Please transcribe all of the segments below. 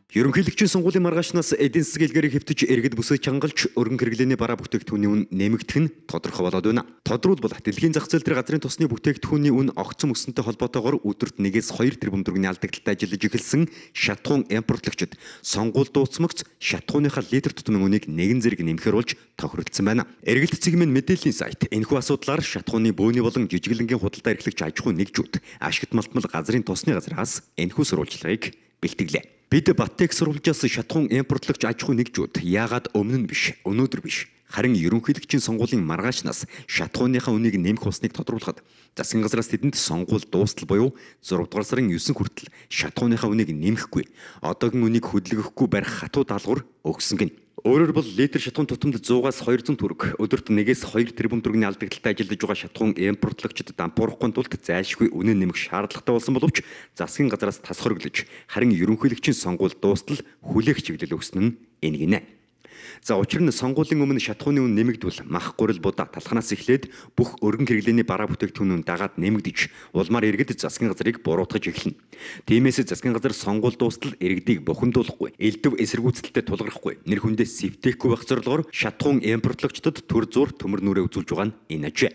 Ерөнхийлөгчийн сонгуулийн маргаашнаас эдийн засгийн илгээрийг хэвтэж иргэд бүсэж хангалж өргөн хэрэглээний бараа бүтээгдэхүүний үн нэмэгдэх нь тодорхой болоод байна. Тодорхойлбол дэлхийн зах зээл дээр газрын тосны бүтээгдэхүүний үн огцом өссөнтэй холбоотойгоор өдөрт 1-2 тэрбум төгрөгийн алдагдлалтай ажиллаж эхэлсэн шатхуун импортлогчид сонгуул дуусмагц шатхууныхаа литр тутмын үнийг нэгэн зэрэг нэмэхээр болж тохиролцсон байна. Эргэлт цэгмийн мэдээллийн сайт энэхүү асуудлаар шатхууны бөөний болон жижиглэнгийн худалдаа эрхлэгч аж ахуйн нэгжүүд ашигт малтмал газрын тосны газраас энэхүү сурвалжлагыг бэлтгэлээ. Бид Баттек сурвалжаас шатхуун импортлогч аж ахуйн нэгжүүд яагаад өмнө нь биш, өнөөдөр биш, харин ерөнхийлөгчийн сонгуулийн маргаашнаас шатхууныхаа үнийг нэмэх болсныг тодруулахад засгийн газраас тэдэнд сонгуул дуустал буюу 6 дугаар сарын 9 хүртэл шатхууныхаа үнийг нэмэхгүй, одоогийн үнийг хөдөлгөхгүй барих хатуу даалгавар өгсөн гэнэ. Өөрөөр бол литр шатхуун тутамд 100-аас 200 төгрөг, өдөрт 1-2 тэрбум төгрөгийн алдагдлалтай ажиллаж байгаа шатхуун импортлогчид дампуурахгүй тулд зайлшгүй үнэ нэмэх шаардлагатай болсон боловч засгийн газраас тас хориглож харин ерөнхийлөгчийн сонгуул дуустал хүлээх чиглэл өгсөн нь энэ гинэ. За учир нь сонгуулийн өмнө шатхууны үн нэмэгдвэл мах гурил будаа талханаас эхлээд бүх өргөн хэрэглээний бараа бүтээгдэхүүн дагаад нэмэгдэж улмаар иргэд засгийн газрыг буруутгаж эхэлнэ. Тиймээс засгийн газар сонгуул дуустал иргэдийг бухимдуулахгүй, элдв эсэргүүцэлтэд тулгархгүй, нэр хүндээ сэвтэхгүй байх зорилгоор шатхуун импортлогчдод төр зуур төмөр нүрээ үзүүлж байгаа нь энэ ажээ.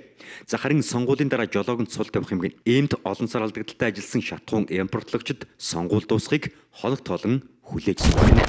За харин сонгуулийн дараа жолоогонд сул тавих юм гин. Иймд олон сар алдагдaltaй ажилласан шатхуун импортлогчид сонгуул дуусхийг хоног тоолон хүлээж байна.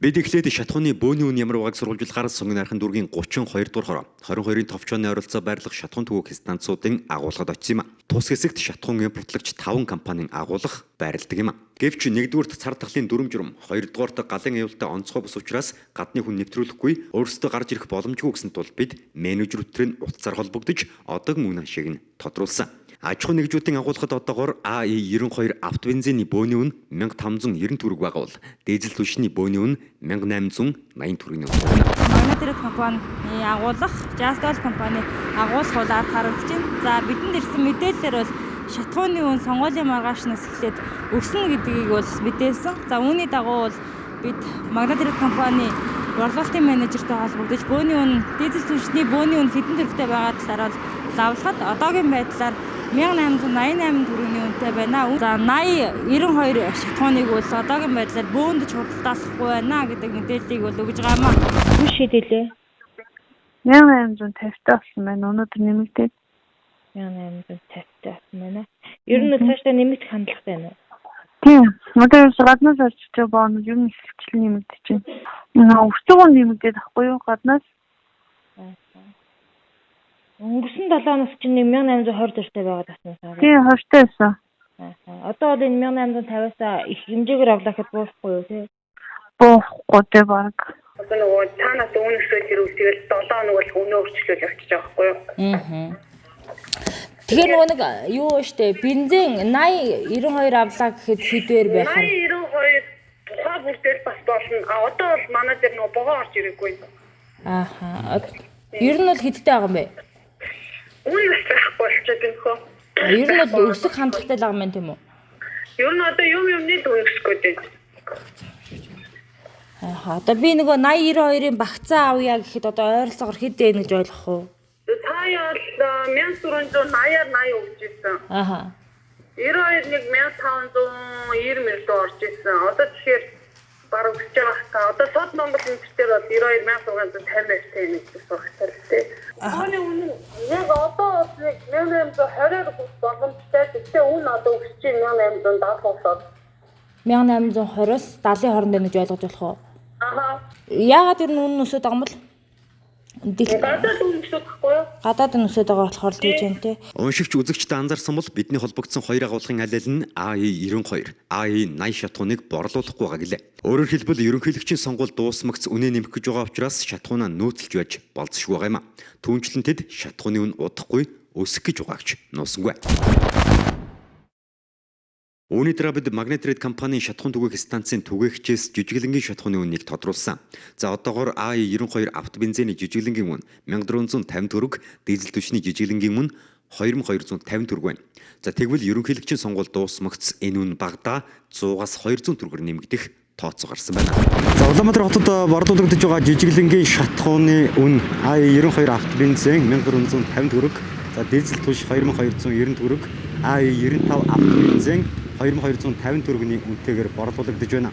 Бид эхлээд шатхууны бөөний үн ямар байгааг сурвалжуулахаар Сонгон найрхан дүүргийн 32 дугаар хороо 22-ын товчооны ойролцоо байрлах шатхуун төвөг станцуудын агуулгад очсон юм. Тус хэсэгт шатхуун импортлогч 5 компанийн агуулга байрладаг юм. Гэвч нэгдүгüүрт цар тахлын дүрм журам, хоёрдугаарт галын аюултай онцгой бус учраас гадны хүн нэвтрүүлэхгүй өөрсдөө гарч ирэх боломжгүй гэсэн тул бид менежерүүдтэй утсаар холбогдож одоогийн үн хашийг нь тодруулсан. Аж ахуйн нэгжүүдийн агуулгад одоогоор АИ-92 автобензиний бөөний үн 1590 төгрөг байгаа бол дизель түлшний бөөний үн 1880 төгрөгийн үнэтэй байна. Магнатрит компани агуулга, Justol компани агуулга бол ард харагдаж байна. За бидэнд ирсэн мэдээлэлээр бол шатхууны үн сонгуулийн маргаашнаас эхлээд өснө гэдгийг бол мэдээлсэн. За үүний дагуу бол бид Магнатрит компани борлуулалтын менежертэй холбогдож бөөний үн, дизель түлшний бөөний үн хэдэн төгрөгтэй байгаа талаар бол лавлахад одоогийн байдлаар 1888 төгрөгийн үнэтэй байна. За 8092 шатхууныг бол одоогийн байдлаар бөөнд ч худалдаалахгүй байна гэдэг мэдээллийг бол өгж байгаа маа. Юу шийдэлээ? 1850 болсон байна. Өнөөдөр нэмэгдээд 1850 болсон байна. Ер нь цаашдаа нэмэгдэх хандлагатай байна уу? тийм. Өнөөдөр гаднаас орж байгаа боонууд ер нь ихчлэн нэмэгдэж байна. Өсцөгөө нэмэгдээд ахгүй юу гаднаас? Өнгөрсөн 7 оноос чинь 1820 төгрөгтэй байгаа таснаас. Тийм, 20-тай байсан. Одоо бол энэ 1850-аас их хэмжээгээр авлахад буухгүй юу тий? Буухгүй дээ баг. Одоо нөгөө цаанаас үнэсэл ирвэл тэгэл 7 хоног бол өнөө өрчлөл явчих байгаа байхгүй юу? Тэгэхээр нөгөө нэг юу штэ бензин 80 92 авлаа гэхэд хэдвэр байх вэ? 92 тухай бүр дээр бас болно. Одоо бол манай дээр нөгөө богоо орж ирээгүй. Ер нь бол хэдтэй байгаа юм бэ? Үн бас байхгүй болчиход байна хөө. Ер нь бол өсөх хандлагатай л байгаа юм тийм үү? Ер нь одоо юм-юмны л өсөх гээд байна. Одоо би нөгөө 80 92-ын багцаа авъя гэхэд одоо ойролцоогоор хэд дээ гэж ойлгох уу? Таяа бол 1480-аар 80 өгч ирсэн. 92 нэг 1590 мөрөд орж ирсэн. Одоо тэгэхээр бараг өсөж байгаа хаа. Одоо сод Монгол интернетээр бол 92,650 байсан нэг сурахтар тий. Оны үнэ яг одоо 1820-аар боломжтой. Тэгтээ үн одоо өсөж 1870 болоод 1820-оос 70-ийн хооронд байна гэж ойлгож болох уу? Яагаад ер нь үнэ өсөд байгаа юм бол? Гадаад үн өсөж байхгүй юу? Гадаад нь өсөд байгаа болохоор л тийж байна тий. Уншигч үзэгчтэй анзаарсан бол бидний холбогдсон хоёр агуулгын аль нь АИ-92, АИ-80 шатхууныг борлуулахгүй байгаа гэлээ. Өөрөөр хэлбэл ерөнхийлөгчийн сонгуул дуусмагц үнэ нэмэх гэж байгаа учраас шатхуунаа нөөцлж байж болцшгүй байгаа юм а. Түүнчлэн тэд шатхууны үн удахгүй өсөх гэж байгаач нуусангүй. Үүний дараа бид Магнатрит компанийн шатхуун түгээх станцын түгээгчээс жижиглэнгийн шатхууны үннийг тодруулсан. За одоогоор АИ-92 автобензиний жижиглэнгийн үн 1450 төгрөг, дизель түлшний жижиглэнгийн үн 2250 төгрөг байна. За тэгвэл ерөнхийлөгчийн сонгуул дуусмагц энэ үн багадаа 100-аас 200 төгрөгөөр нэмэгдэх тооцоо гарсан байна. За Улаанбаатар хотод борлуулагдж байгаа жижиглэнгийн шатхууны үн АИ-92 автобензин 1450 төгрөг, за дизель түлш 2290 төгрөг, АИ-95 автобензин 2250 төгрөгийн үнэтэйгээр борлуулагдаж байна.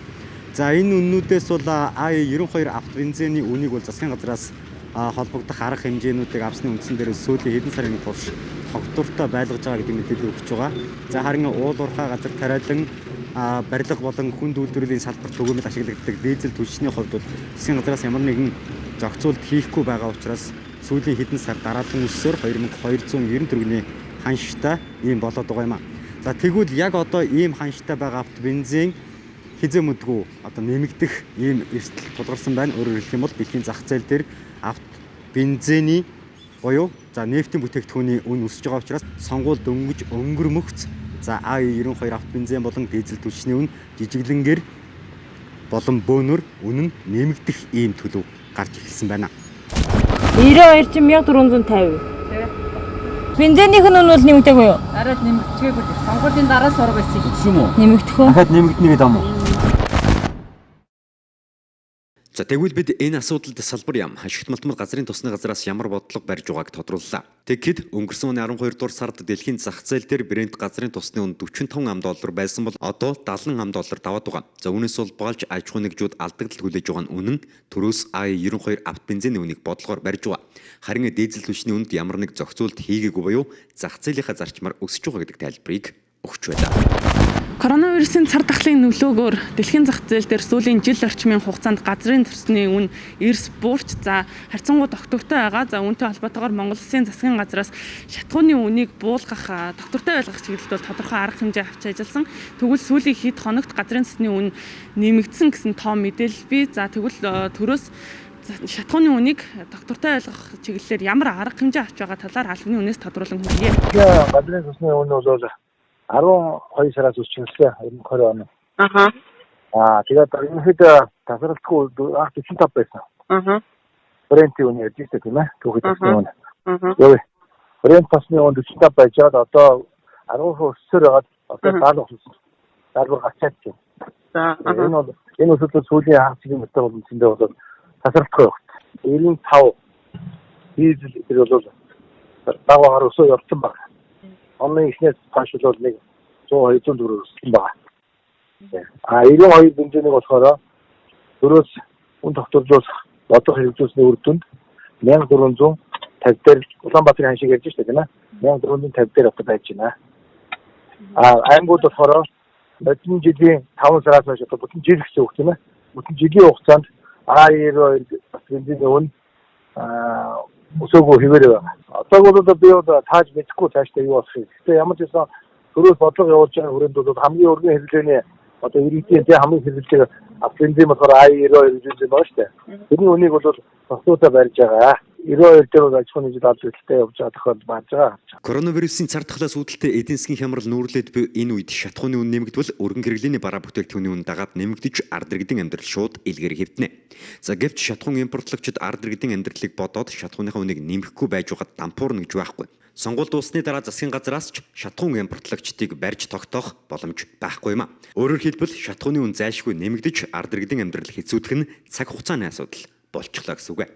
За энэ үннүүдээс бол А92 авто бензиний үнийг бол засгийн газраас холбогдох арга хэмжээнүүдийг авсны үндсэн дээр сүүлийн хэдэн сарын турш тогтвортой байлгаж байгаа гэдэг мэдээлэл өгч байгаа. За харин уул уурхай газар тариалан барилга болон хүнд үйлдвэрлэлийн салбарт төгөөмөд ашиглагддаг дизель түлшний хувьд бол засгийн газраас ямар нэгэн зохицуулт хийхгүй байгаа учраас сүүлийн хэдэн сар дараалан өссөөр 2290 төгрөгийн ханштай ийм болоод байгаа юм а. За тэгвэл яг одоо ийм ханштай байгаа авто бензин хизээ мэдгүй одоо нэмэгдэх ийм эрсдэл тулгарсан байна. Өөрөөр хэлэх юм бол дэлхийн зах зээл дээр авто бензиний буюу за нефтийн бүтээгдэхүүний үн өсөж байгаа учраас сонгуульд дөнгөж өнгөрмөгц за А92 авто бензин болон дизель түлшний үн жижиглэнгээр болон бөөнөр үнэн нэмэгдэх ийм төлөв гарч ирсэн байна. 92 чинь 1450. Бензинийх нь бол нэмэгдээгүй юу? Арай нэмэгдэхгүй. Сонгуулийн дараа сураг байсан гэсэн юм уу? Нэмэгдэх үү? Дахиад нэмэгдэнэ гэдэг юм уу? За тэгвэл бид энэ асуудалд салбар яам хашигт малтмал газрын тосны газраас ямар бодлого барьж байгааг тодрууллаа. Тэгэхэд өнгөрсөн оны 12 дугаар сард дэлхийн зах зээл дээр Брент газрын тосны үн $45 байсан бол одоо $70 даваад байгаа. За үүнээс бол болж аж ахуй нэгжүүд алдагдал хүлээж байгаа нь үнэн төрөөс А92 авто бензиний үнийг бодлогоор барьж байгаа. Харин дизель түлшний үнд ямар нэг зохицуулт хийгээгүй буюу зах зээлийнхаа зарчмаар өсөж байгаа гэдэг тайлбарыг өгч байлаа. Коронавирусын цар тахлын нөлөөгөөр дэлхийн зах зээл дээр сүүлийн жил орчмын хугацаанд газрын тосны үн эрс буурч за харьцангуй тогтвортой байгаа. За үүнтэй холбоотойгоор Монгол Улсын засгийн газраас шатхууны үнийг буулгах тогтвортой байлгах чиглэлд бол тодорхой арга хэмжээ авч ажилласан. Тэгвэл сүүлийн хэд хоногт газрын тосны үн нэмэгдсэн гэсэн тоо мэдээлэл бий. За тэгвэл төрөөс шатхууны үнийг доктортой ойлгох чиглэлээр ямар арга хэмжээ авч байгаа талаар албаны үнээс тодруулан хэлье. Газрын тосны үн бол 12 сараас үсчихлээ 2020 он. Тэгээд ерөнхийдөө тасралтгүй 45 байсан. Брентийн үн ярьж байгаа тийм ээ. Түүхэд тосны үн. Брент тосны үн 45 байжгаад одоо 10% өссөөр байгаад одоо 70 гарчаад байна. Энэ өсөлт сүүлийн хагасгийн метр үнэндээ бол тасралтгүй байна. 95 дизель бол дагавар өсөө явсан байна. Оны ихнээс хойш бол нэг 100-200 төгрөг өссөн байна. 92 бензинийг болохоор төрөөс үн тогтворжуулах бодлого хэрэгжүүлсний үр дүнд 1450 дээр Улаанбаатарын ханшиг ярьж штэ тийм ээ. 1450 дээр одоо байж байна. Аймагуд болохоор бодит жилийн 5 сараас хойш одоо бүтэн жил гэсэн үг тийм ээ. Бүтэн жилийн хугацаанд А92 бензиний үн өсөөгөө хэвээр байна. Одоо бол би тааж мэдэхгүй цаашдаа юу болох юм. Гэхдээ ямар ч байсан төрөөс бодлого явуулж байгаа хүрээнд бол хамгийн өргөн хэрэглээний одоо иргэдийн хамгийн хэрэглэдэг бензин болохоор А92 бензин байна шүү дээ. Тэрний үнийг бол тосгоодоо барьж байгаа. 92 дээр бол аж ахуйн нэгжид албатай явж байгаа тохиолдол бааж байгаа. Коронавирусын цар тахлаас үүдэлтэй эдийн засгийн хямрал нүүрлээд буй энэ үед шатхууны үн нэмэгдвэл өргөн хэрэглээний бараа бүтээгдэхүүний үн дагаад нэмэгдэж ард иргэдийн амьдрал шууд илгээр хэвтнэ. За гэвч шатхуун импортлогчид ард иргэдийн амьдралыг бодоод шатхууныхаа үнийг нэмэхгүй байж байгаад дампуурна гэж байхгүй. Сонгуульд дуусны дараа засгийн газраас ч шатхуун импортлогчдыг барьж тогтоох боломж байхгүй юм а. Өөрөөр хэлбэл шатхууны үн зайлшгүй нэмэгдэж ард иргэдийн амьдрал хэцүүдэх нь цаг хугацааны асуудал болчихлоо гэсэн үг.